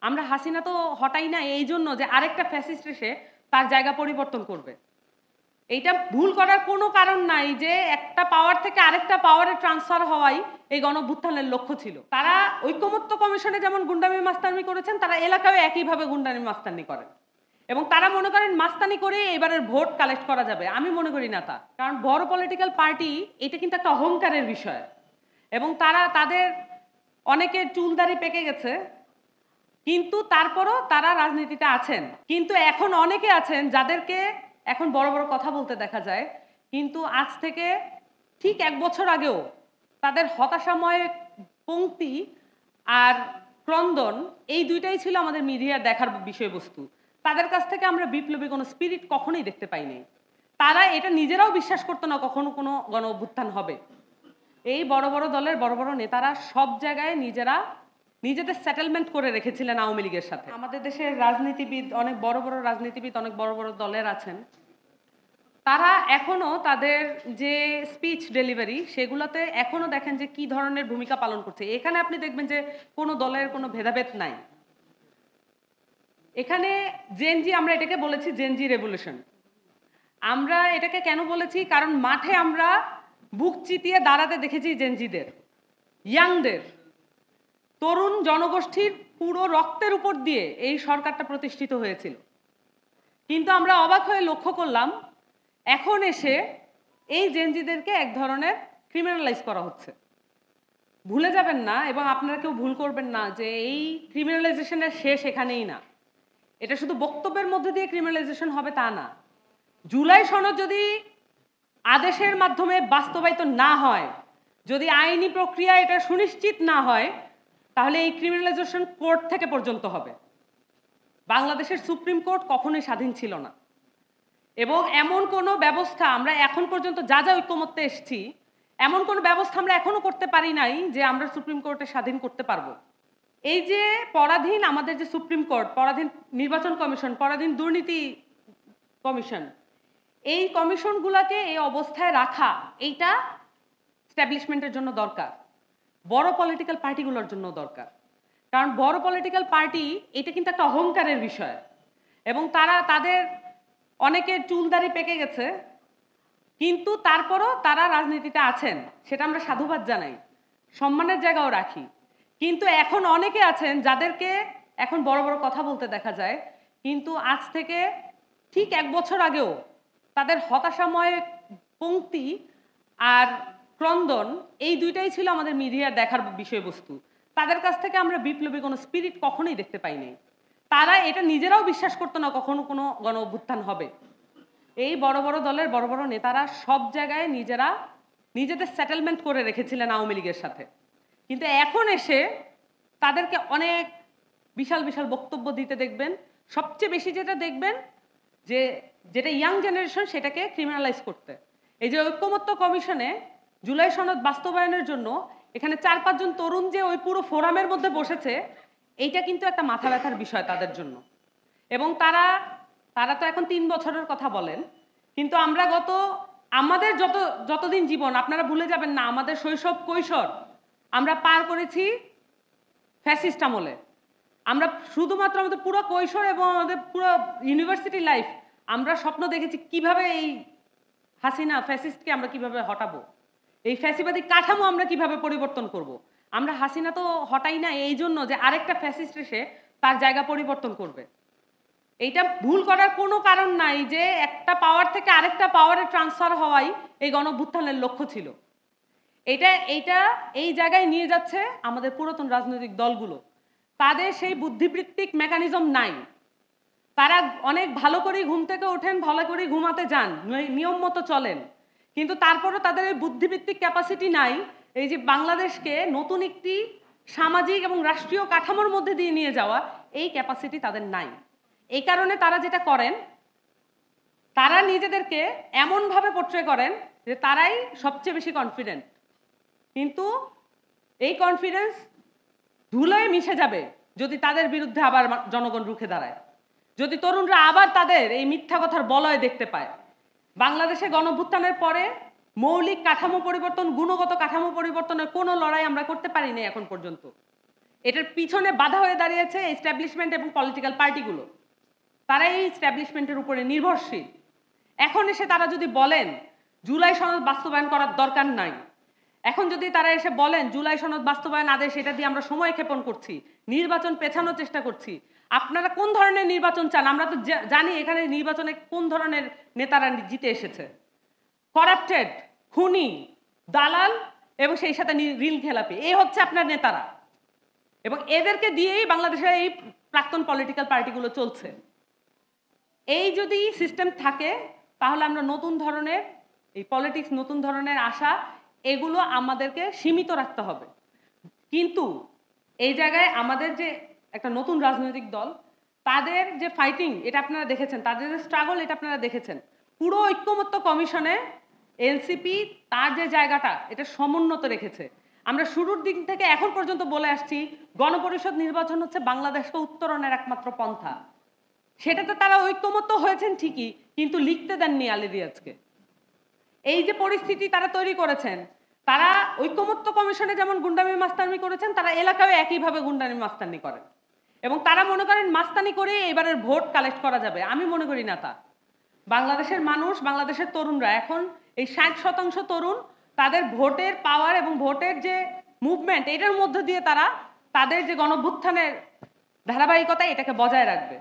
আমরা হাসিনা তো হটাই না এই জন্য যে আরেকটা ফ্যাসিস্ট এসে তার জায়গা পরিবর্তন করবে। এইটা ভুল করার কোনো কারণ নাই যে একটা পাওয়ার থেকে আরেকটা পাওয়ারে ট্রান্সফার হওয়াই এই গণঅভ্যুত্থানের লক্ষ্য ছিল। তারা ঐকমত্য কমিশনে যেমন গুন্ডামি মাস্তানি করেছেন, তারা এলাকায় একইভাবে গুন্ডামি মাস্তানি করেন এবং তারা মনে করেন মাস্তানি করে এবারের ভোট কালেক্ট করা যাবে। আমি মনে করি না তা, কারণ বড় পলিটিক্যাল পার্টি এটা কিন্তু একটা অহংকারের বিষয় এবং তাদের অনেকের চুলদাড়ি পেকে গেছে, কিন্তু তারপরও তারা রাজনীতিতে আছেন। কিন্তু এখন অনেকে আছেন যাদেরকে এখন বড় বড় কথা বলতে দেখা যায়, কিন্তু আজ থেকে ঠিক 1 বছর আগেও তাদের হতাশাময় পংক্তি আর ক্রন্দন এই দুইটাই ছিল আমাদের মিডিয়ার দেখার বিষয়বস্তু। তাদের কাছ থেকে আমরা বিপ্লবী কোনো স্পিরিট কখনোই দেখতে পাইনি। তারা এটা নিজেরাও বিশ্বাস করতো না কখনো কোনো গণ অভ্যুত্থান হবে। এই বড় বড় দলের বড় বড় নেতারা সব জায়গায় নিজেদের সেটেলমেন্ট করে রেখেছিলেন আওয়ামী লীগের সাথে। আমাদের দেশের রাজনীতিবিদ, অনেক বড় বড় রাজনীতিবিদ, অনেক বড় বড় দলের আছেন, তারা এখনো তাদের যে স্পিচ ডেলিভারি সেগুলোতে এখনো দেখেন যে কি ধরনের ভূমিকা পালন করছে। এখানে আপনি দেখবেন যে কোনো দলের কোনো ভেদাভেদ নাই। এখানে জেনজি, আমরা এটাকে বলেছি জেনজি রেভলিউশন। আমরা এটাকে কেন বলেছি? কারণ মাঠে আমরা বুক চিতিয়ে দাঁড়াতে দেখেছি জেনজিদের, ইয়াংদের, তরুণ জনগোষ্ঠীর পুরো রক্তের উপর দিয়ে এই সরকারটা প্রতিষ্ঠিত হয়েছিল। কিন্তু আমরা অবাক হয়ে লক্ষ্য করলাম এখন এসে এই জেনজিদেরকে এক ধরনের ক্রিমিনালাইজ করা হচ্ছে। ভুলে যাবেন না এবং আপনারা কেউ ভুল করবেন না যে এই ক্রিমিনালাইজেশনের শেষ এখানেই না। এটা শুধু বক্তব্যের মধ্যে দিয়ে ক্রিমিনালাইজেশন হবে তা না। জুলাই সনদ যদি আদেশের মাধ্যমে বাস্তবায়িত না হয়, যদি আইনি প্রক্রিয়া এটা সুনিশ্চিত না হয়, তাহলে এই ক্রিমিনালাইজেশন কোর্ট থেকে পর্যন্ত হবে। বাংলাদেশের সুপ্রিম কোর্ট কখনোই স্বাধীন ছিল না এবং এমন কোনো ব্যবস্থা আমরা এখন পর্যন্ত যা ঐক্যমত্যে এসেছি, এমন কোনো ব্যবস্থা আমরা এখনো করতে পারি নাই যে আমরা সুপ্রিম কোর্টে স্বাধীন করতে পারবো। এই যে পরাধীন আমাদের যে সুপ্রিম কোর্ট, পরাধীন নির্বাচন কমিশন, পরাধীন দুর্নীতি কমিশন, এই কমিশনগুলোকে এই অবস্থায় রাখা, এইটা স্ট্যাবলিশমেন্টের জন্য দরকার, বড় পলিটিক্যাল পার্টিগুলোর জন্য দরকার। কারণ বড় পলিটিক্যাল পার্টি এটা কিন্তু একটা অহংকারের বিষয় এবং তাদের অনেকের চুলদাড়ি পেকে গেছে, কিন্তু তারপরও তারা রাজনীতিতে আছেন, সেটা আমরা সাধুবাদ জানাই, সম্মানের জায়গাও রাখি। কিন্তু এখন অনেকে আছেন যাদেরকে এখন বড় বড় কথা বলতে দেখা যায়, কিন্তু আজ থেকে ঠিক 1 বছর আগেও তাদের হতাশাময় পংক্তি আর ক্রন্দন এই দুইটাই ছিল আমাদের মিডিয়ার দেখার বিষয়বস্তু। তাদের কাছ থেকে আমরা বিপ্লবী কোনো স্পিরিট কখনোই দেখতে পাইনি। তারা এটা নিজেরাও বিশ্বাস করতো না কখনো কোনো গণ অভ্যুত্থান হবে। এই বড় বড় দলের বড় বড় নেতারা সব জায়গায় নিজেদের সেটেলমেন্ট করে রেখেছিলেন আওয়ামী লীগের সাথে, কিন্তু এখন এসে তাদেরকে অনেক বিশাল বিশাল বক্তব্য দিতে দেখবেন। সবচেয়ে বেশি যেটা দেখবেন যেটা ইয়াং জেনারেশন, সেটাকে ক্রিমিনালাইজ করতে। এই যে ঐক্যমত্য কমিশনে জুলাই সনদ বাস্তবায়নের জন্য এখানে 4-5 জন তরুণ যে ওই পুরো ফোরামের মধ্যে বসেছে, এইটা কিন্তু একটা মাথা ব্যথার বিষয় তাদের জন্য। এবং তারা তো এখন 3 বছরের কথা বলেন, কিন্তু আমরা আমাদের যতদিন জীবন, আপনারা ভুলে যাবেন না, আমাদের শৈশব কৈশোর আমরা পার করেছি ফ্যাসিস্ট আমলে। আমরা শুধুমাত্র আমাদের পুরো কৈশোর এবং আমাদের পুরো ইউনিভার্সিটি লাইফ আমরা স্বপ্ন দেখেছি কিভাবে এই হাসিনা ফ্যাসিস্টকে আমরা কিভাবে হটাবো, এই ফ্যাসিবাদী কাঠামো আমরা কিভাবে পরিবর্তন করব। আমরা হাসিনা তো হটাই না এই জন্য যে আরেকটা ফ্যাসিস্ট এসে তার জায়গা পরিবর্তন করবে। এইটা ভুল করার কোনো কারণ নাই যে একটা পাওয়ার থেকে আরেকটা পাওয়ারে ট্রান্সফার হওয়াই এই গণঅভ্যুত্থানের লক্ষ্য ছিল। এইটা এই জায়গায় নিয়ে যাচ্ছে আমাদের পুরাতন রাজনৈতিক দলগুলো। তাদের সেই বুদ্ধিবৃত্তিক মেকানিজম নাই। তারা অনেক ভালো করেই ঘুম থেকে ওঠেন, ভালো করেই ঘুমাতে যান, নিয়ম মতো চলেন, কিন্তু তারপরও তাদের এই বুদ্ধিবৃত্তিক ক্যাপাসিটি নাই এই যে বাংলাদেশকে নতুন একটি সামাজিক এবং রাষ্ট্রীয় কাঠামোর মধ্যে দিয়ে নিয়ে যাওয়া, এই ক্যাপাসিটি তাদের নাই। এই কারণে তারা যেটা করেন, তারা নিজেদেরকে এমনভাবে পোট্রে করেন যে তারাই সবচেয়ে বেশি কনফিডেন্ট, কিন্তু এই কনফিডেন্স ধুলোয় মিশে যাবে যদি তাদের বিরুদ্ধে আবার জনগণ রুখে দাঁড়ায়, যদি তরুণরা আবার তাদের এই মিথ্যা কথার বলয় দেখতে পায়। বাংলাদেশে গণঅভ্যুত্থানের পরে মৌলিক কাঠামো পরিবর্তন, গুণগত কাঠামো পরিবর্তনের কোনো লড়াই আমরা করতে পারিনি এখন পর্যন্ত। এটার পিছনে বাধা হয়ে দাঁড়িয়েছে এস্টাবলিশমেন্ট এবং পলিটিক্যাল পার্টিগুলো। তারা এই এস্টাবলিশমেন্টের উপরে নির্ভরশীল। এখন এসে তারা যদি বলেন জুলাই সনদ বাস্তবায়ন করার দরকার নাই, এখন যদি তারা এসে বলেন জুলাই সনদ বাস্তবায়ন আদেশ এটা দিয়ে আমরা সময় ক্ষেপণ করছি, নির্বাচন পেছানোর চেষ্টা করছি, আপনারা কোন ধরনের নির্বাচন চান? আমরা তো জানি এখানে নির্বাচনে কোন ধরনের নেতারা জিতে এসেছে। করাপ্টেড, খুনি, দালাল এবং সেই সাথে ঋণ খেলাপি, এই হচ্ছে আপনার নেতারা। এবং এদেরকে দিয়েই বাংলাদেশের এই প্রাক্তন পলিটিক্যাল পার্টিগুলো চলছে। এই যদি সিস্টেম থাকে তাহলে আমরা নতুন ধরনের এই পলিটিক্স, নতুন ধরনের আশা, এগুলো আমাদেরকে সীমিত রাখতে হবে। কিন্তু এই জায়গায় আমাদের যে একটা নতুন রাজনৈতিক দল, তাদের যে ফাইটিং এটা আপনারা দেখেছেন, তাদের যে স্ট্রাগল এটা আপনারা দেখেছেন। পুরো ঐক্যমত্য কমিশনে এনসিপি তার যে জায়গাটা এটা সমুন্নত রেখেছে। আমরা শুরুর দিন থেকে এখন পর্যন্ত বলে আসছি গণপরিষদ নির্বাচন হচ্ছে বাংলাদেশকে উত্তরণের একমাত্র পন্থা। সেটাতে তারা ঐক্যমত্য হয়েছেন ঠিকই, কিন্তু লিখতে দেননি আলী রিয়াজকে। এই যে পরিস্থিতি তারা তৈরি করেছেন, তারা ঐক্যমত্য কমিশনে যেমন গুন্ডামি মাস্তানি করেছেন, তারা এলাকায় একইভাবে গুন্ডামি মাস্তানি করেন এবং তারা মনে করেন মাস্তানি করে এবারের ভোট কালেক্ট করা যাবে। আমি মনে করি না তা। বাংলাদেশের মানুষ, বাংলাদেশের তরুণরা এখন এই 60% তরুণ তাদের ভোটের পাওয়ার এবং ভোটের যে মুভমেন্ট এটার মধ্য দিয়ে তারা তাদের যে গণভ্যুত্থানের ধারাবাহিকতা এটাকে বজায় রাখবে।